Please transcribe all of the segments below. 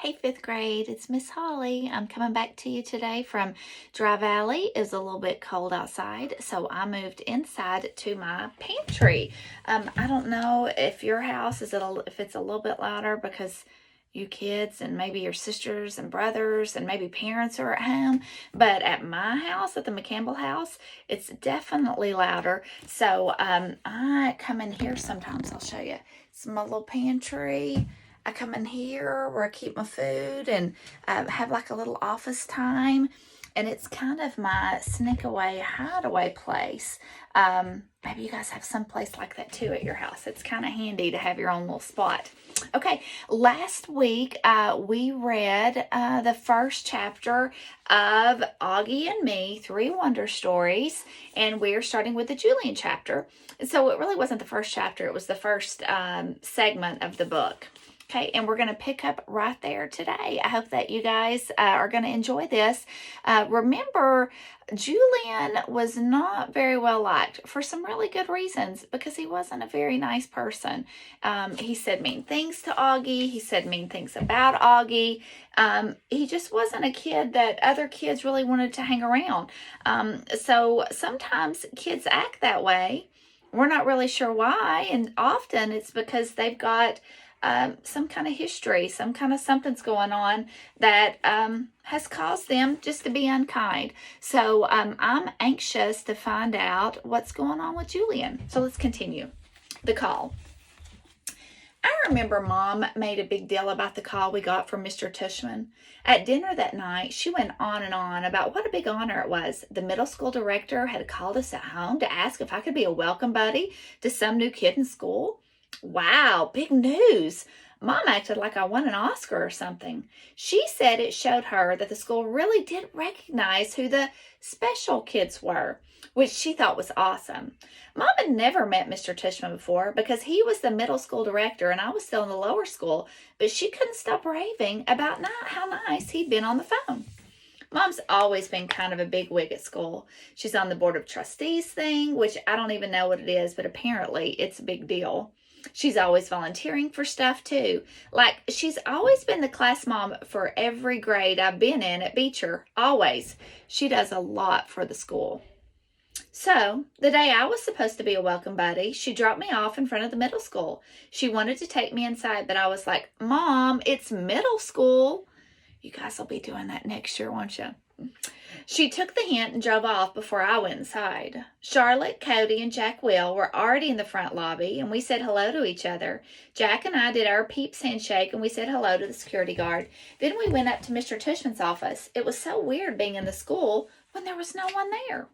Hey, fifth grade, it's Miss Holly. I'm coming back to you today from Dry Valley. It's a little bit cold outside, so I moved inside to my pantry. I don't know if your house if it's a little bit louder because you kids and maybe your sisters and brothers and maybe parents are at home, but at my house, at the McCampbell house, it's definitely louder. So I come in here sometimes. I'll show you. It's my little pantry. I come in here where I keep my food and have like a little office time. And it's kind of my sneak away, hideaway place. Maybe you guys have some place like that too at your house. It's kind of handy to have your own little spot. Okay, last week we read the first chapter of Augie and Me, Three Wonder Stories, and we're starting with the Julian chapter. So it really wasn't the first chapter, it was the first segment of the book. Okay, and we're going to pick up right there today. I hope that you guys are going to enjoy this. Remember, Julian was not very well liked for some really good reasons because he wasn't a very nice person. He said mean things to Augie. He said mean things about Augie. He just wasn't a kid that other kids really wanted to hang around. So sometimes kids act that way. We're not really sure why, and often it's because they've got some kind of history, some kind of something's going on that has caused them just to be unkind. So I'm anxious to find out what's going on with Julian. So let's continue. The call. I remember Mom made a big deal about the call we got from Mr. Tushman. At dinner that night, she went on and on about what a big honor it was. The middle school director had called us at home to ask if I could be a welcome buddy to some new kid in school. Wow, big news. Mom acted like I won an Oscar or something. She said it showed her that the school really did recognize who the special kids were, which she thought was awesome. Mom had never met Mr. Tushman before because he was the middle school director and I was still in the lower school, but she couldn't stop raving about how nice he'd been on the phone. Mom's always been kind of a big wig at school. She's on the board of trustees thing, which I don't even know what it is, but apparently it's a big deal. She's always volunteering for stuff too. Like, she's always been the class mom for every grade I've been in at Beecher. Always. She does a lot for the school. So, the day I was supposed to be a welcome buddy, she dropped me off in front of the middle school. She wanted to take me inside, but I was like, Mom, it's middle school. You guys will be doing that next year, won't you? She took the hint and drove off before I went inside. Charlotte, Cody, and Jack Will were already in the front lobby, and we said hello to each other. Jack and I did our peeps handshake, and we said hello to the security guard. Then we went up to Mr. Tushman's office. It was so weird being in the school when there was no one there.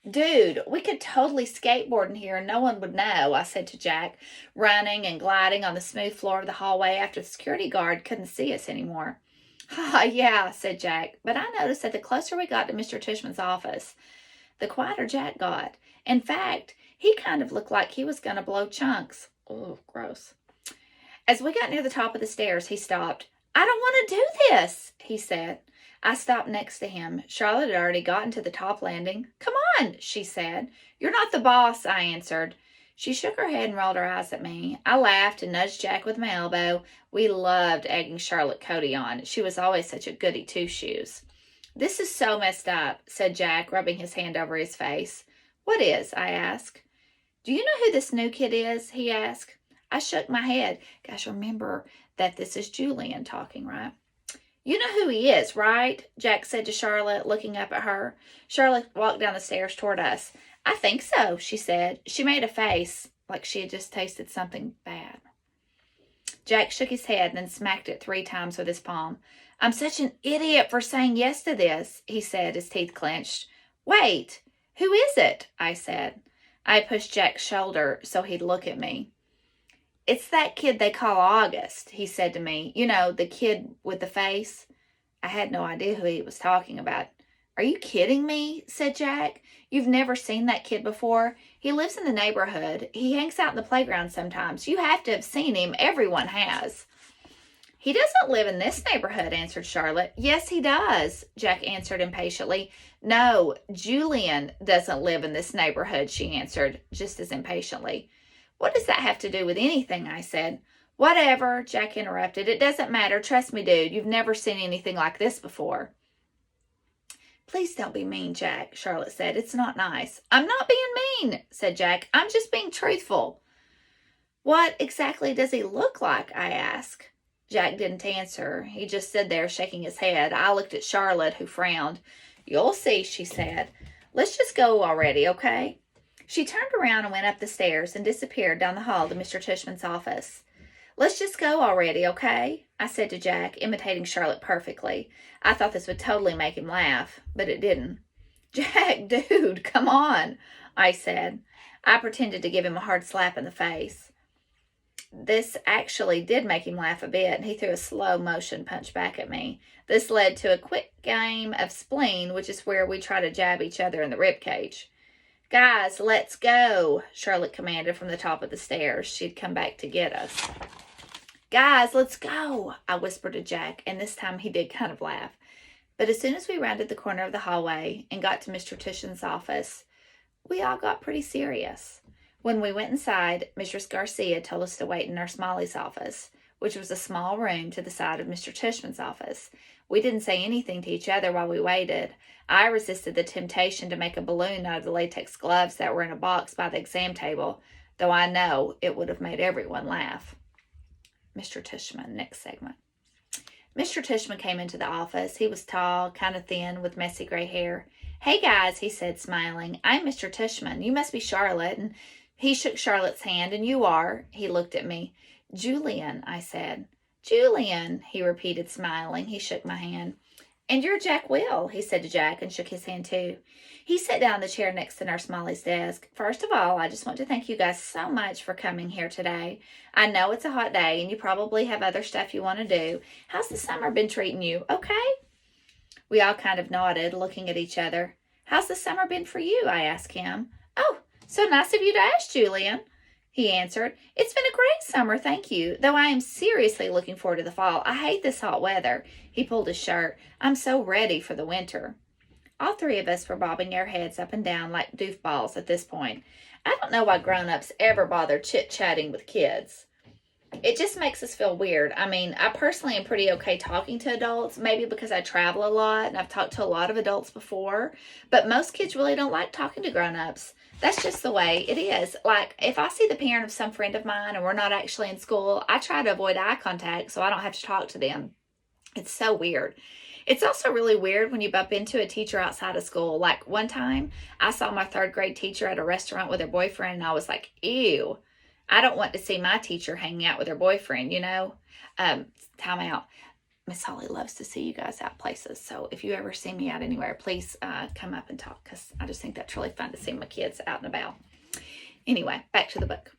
Dude, we could totally skateboard in here and no one would know, I said to Jack, running and gliding on the smooth floor of the hallway after the security guard couldn't see us anymore. Yeah, said Jack, but I noticed that the closer we got to Mr. Tushman's office, the quieter Jack got. In fact, he kind of looked like he was going to blow chunks. Oh, gross. As we got near the top of the stairs, he stopped. I don't want to do this, he said. I stopped next to him. Charlotte had already gotten to the top landing. Come on, she said. You're not the boss, I answered. She shook her head and rolled her eyes at me. I laughed and nudged Jack with my elbow. We loved egging Charlotte Cody on. She was always such a goody two-shoes. This is so messed up, said Jack, rubbing his hand over his face. What is? I asked. Do you know who this new kid is? He asked. I shook my head. Guys, remember that this is Julian talking, right? You know who he is, right? Jack said to Charlotte, looking up at her. Charlotte walked down the stairs toward us. I think so, she said. She made a face like she had just tasted something bad. Jack shook his head and then smacked it 3 times with his palm. I'm such an idiot for saying yes to this, he said, his teeth clenched. Wait, who is it? I said. I pushed Jack's shoulder so he'd look at me. It's that kid they call August, he said to me. You know, the kid with the face. I had no idea who he was talking about. Are you kidding me? Said Jack. You've never seen that kid before? He lives in the neighborhood. He hangs out in the playground sometimes. You have to have seen him. Everyone has. He doesn't live in this neighborhood, answered Charlotte. Yes, he does, Jack answered impatiently. No, Julian doesn't live in this neighborhood, she answered just as impatiently. What does that have to do with anything? I said. Whatever, Jack interrupted. It doesn't matter. Trust me, dude. You've never seen anything like this before. Please don't be mean, Jack, Charlotte said. It's not nice. I'm not being mean, said Jack. I'm just being truthful. What exactly does he look like? I asked. Jack didn't answer. He just stood there shaking his head. I looked at Charlotte, who frowned. You'll see, she said. Let's just go already, okay? She turned around and went up the stairs and disappeared down the hall to Mr. Tishman's office. Let's just go already, okay? I said to Jack, imitating Charlotte perfectly. I thought this would totally make him laugh, but it didn't. Jack, dude, come on, I said. I pretended to give him a hard slap in the face. This actually did make him laugh a bit, and he threw a slow motion punch back at me. This led to a quick game of spleen, which is where we try to jab each other in the rib cage. Guys, let's go, Charlotte commanded from the top of the stairs. She'd come back to get us. Guys, let's go, I whispered to Jack, and this time he did kind of laugh. But as soon as we rounded the corner of the hallway and got to Mr. Tishman's office, we all got pretty serious. When we went inside, Mrs. Garcia told us to wait in Nurse Molly's office, which was a small room to the side of Mr. Tishman's office. We didn't say anything to each other while we waited. I resisted the temptation to make a balloon out of the latex gloves that were in a box by the exam table, though I know it would have made everyone laugh. Mr. Tishman, next segment. Mr. Tishman came into the office. He was tall, kind of thin, with messy gray hair. Hey, guys, he said, smiling. I'm Mr. Tishman. You must be Charlotte. And he shook Charlotte's hand. And you are? He looked at me. Julian, I said. Julian, he repeated, smiling. He shook my hand. And you're Jack Will, he said to Jack, and shook his hand too. He sat down in the chair next to Nurse Molly's desk. First of all, I just want to thank you guys so much for coming here today. I know it's a hot day, and you probably have other stuff you want to do. How's the summer been treating you? Okay? We all kind of nodded, looking at each other. How's the summer been for you? I asked him. Oh, so nice of you to ask, Julian, he answered. It's been a great summer, thank you, though I am seriously looking forward to the fall. I hate this hot weather. He pulled his shirt. I'm so ready for the winter. All three of us were bobbing our heads up and down like doofballs at this point. I don't know why grown-ups ever bother chit-chatting with kids. It just makes us feel weird. I mean, I personally am pretty okay talking to adults, maybe because I travel a lot and I've talked to a lot of adults before, but most kids really don't like talking to grown-ups. That's just the way it is. Like, if I see the parent of some friend of mine and we're not actually in school, I try to avoid eye contact so I don't have to talk to them. It's so weird. It's also really weird when you bump into a teacher outside of school. Like, one time, I saw my third grade teacher at a restaurant with her boyfriend, and I was like, ew. I don't want to see my teacher hanging out with her boyfriend, you know? Time out. Miss Holly loves to see you guys out places. So if you ever see me out anywhere, please come up and talk, because I just think that's really fun to see my kids out and about. Anyway, back to the book.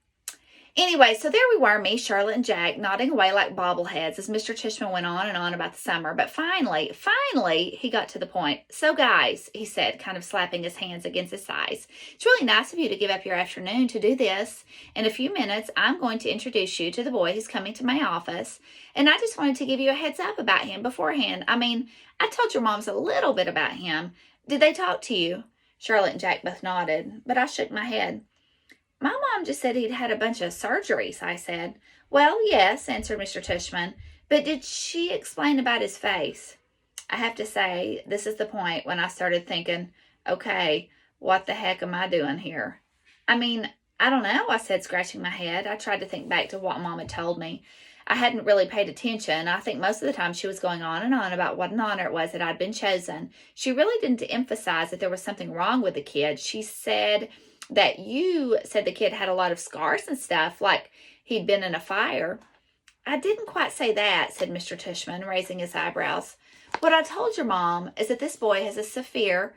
Anyway, so there we were, me, Charlotte, and Jack, nodding away like bobbleheads as Mr. Tishman went on and on about the summer. But finally, he got to the point. So, guys, he said, kind of slapping his hands against his thighs, it's really nice of you to give up your afternoon to do this. In a few minutes, I'm going to introduce you to the boy who's coming to my office. And I just wanted to give you a heads up about him beforehand. I mean, I told your moms a little bit about him. Did they talk to you? Charlotte and Jack both nodded, but I shook my head. My mom just said he'd had a bunch of surgeries, I said. Well, yes, answered Mr. Tishman, but did she explain about his face? I have to say, this is the point when I started thinking, okay, what the heck am I doing here? I mean, I don't know, I said, scratching my head. I tried to think back to what Mom had told me. I hadn't really paid attention. I think most of the time she was going on and on about what an honor it was that I'd been chosen. She really didn't emphasize that there was something wrong with the kid. She said that you said the kid had a lot of scars and stuff, like he'd been in a fire. I didn't quite say that, said Mr. Tishman, raising his eyebrows. What I told your mom is that this boy has a severe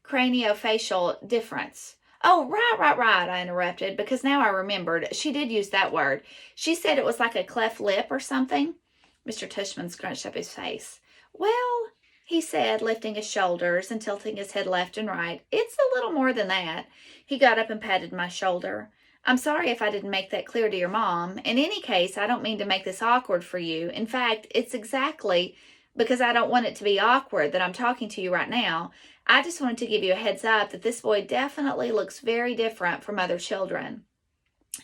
craniofacial difference. Oh, right, I interrupted, because now I remembered. She did use that word. She said it was like a cleft lip or something. Mr. Tishman scrunched up his face. Well, he said, lifting his shoulders and tilting his head left and right, it's a little more than that. He got up and patted my shoulder. I'm sorry if I didn't make that clear to your mom. In any case, I don't mean to make this awkward for you. In fact, it's exactly because I don't want it to be awkward that I'm talking to you right now. I just wanted to give you a heads up that this boy definitely looks very different from other children.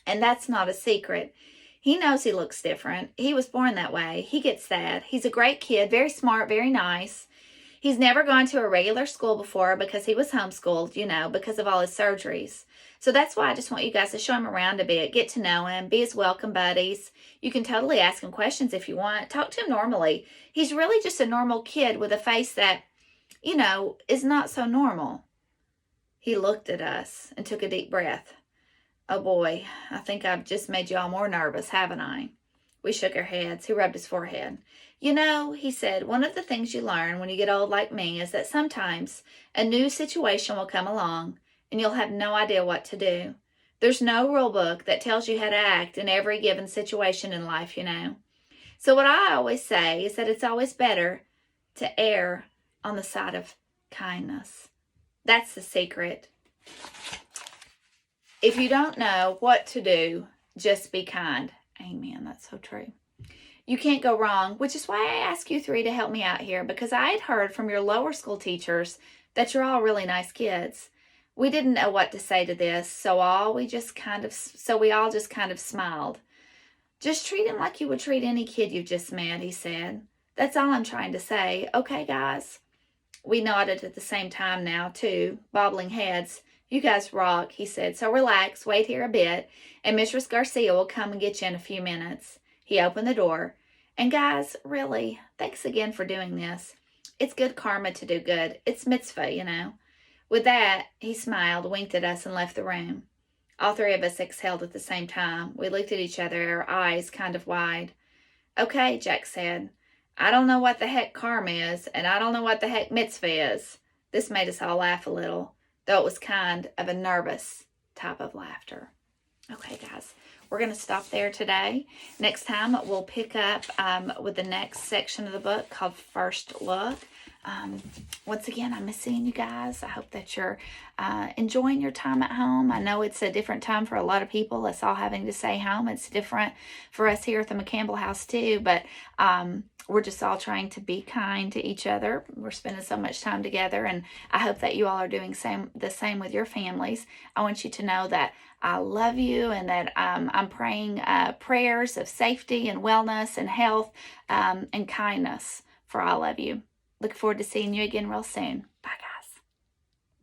And that's not a secret. He knows he looks different. He was born that way. He gets that. He's a great kid, very smart, very nice. He's never gone to a regular school before because he was homeschooled, because of all his surgeries. So that's why I just want you guys to show him around a bit, get to know him, be his welcome buddies. You can totally ask him questions if you want. Talk to him normally. He's really just a normal kid with a face that, is not so normal. He looked at us and took a deep breath. Oh boy, I think I've just made you all more nervous, haven't I? We shook our heads. He rubbed his forehead. He said, one of the things you learn when you get old like me is that sometimes a new situation will come along and you'll have no idea what to do. There's no rule book that tells you how to act in every given situation in life, So what I always say is that it's always better to err on the side of kindness. That's the secret. If you don't know what to do, just be kind. Amen. That's so true. You can't go wrong, which is why I ask you three to help me out here, because I had heard from your lower school teachers that you're all really nice kids. We didn't know what to say to this, so we all just kind of smiled. Just treat him like you would treat any kid you've just met, he said. That's all I'm trying to say. Okay, guys? We nodded at the same time now, too, bobbling heads. You guys rock, he said. So relax, wait here a bit, and Mistress Garcia will come and get you in a few minutes. He opened the door. And guys, really, thanks again for doing this. It's good karma to do good. It's mitzvah, With that, he smiled, winked at us, and left the room. All three of us exhaled at the same time. We looked at each other, our eyes kind of wide. Okay, Jack said. I don't know what the heck karma is, and I don't know what the heck mitzvah is. This made us all laugh a little, though it was kind of a nervous type of laughter. Okay, guys, we're going to stop there today. Next time, we'll pick up with the next section of the book called First Look. Once again, I miss seeing you guys. I hope that you're enjoying your time at home. I know it's a different time for a lot of people. Us all having to stay home. It's different for us here at the McCampbell house too, but we're just all trying to be kind to each other. We're spending so much time together, and I hope that you all are doing the same with your families. I want you to know that I love you, and that I'm praying prayers of safety and wellness and health and kindness for all of you. Look forward to seeing you again real soon.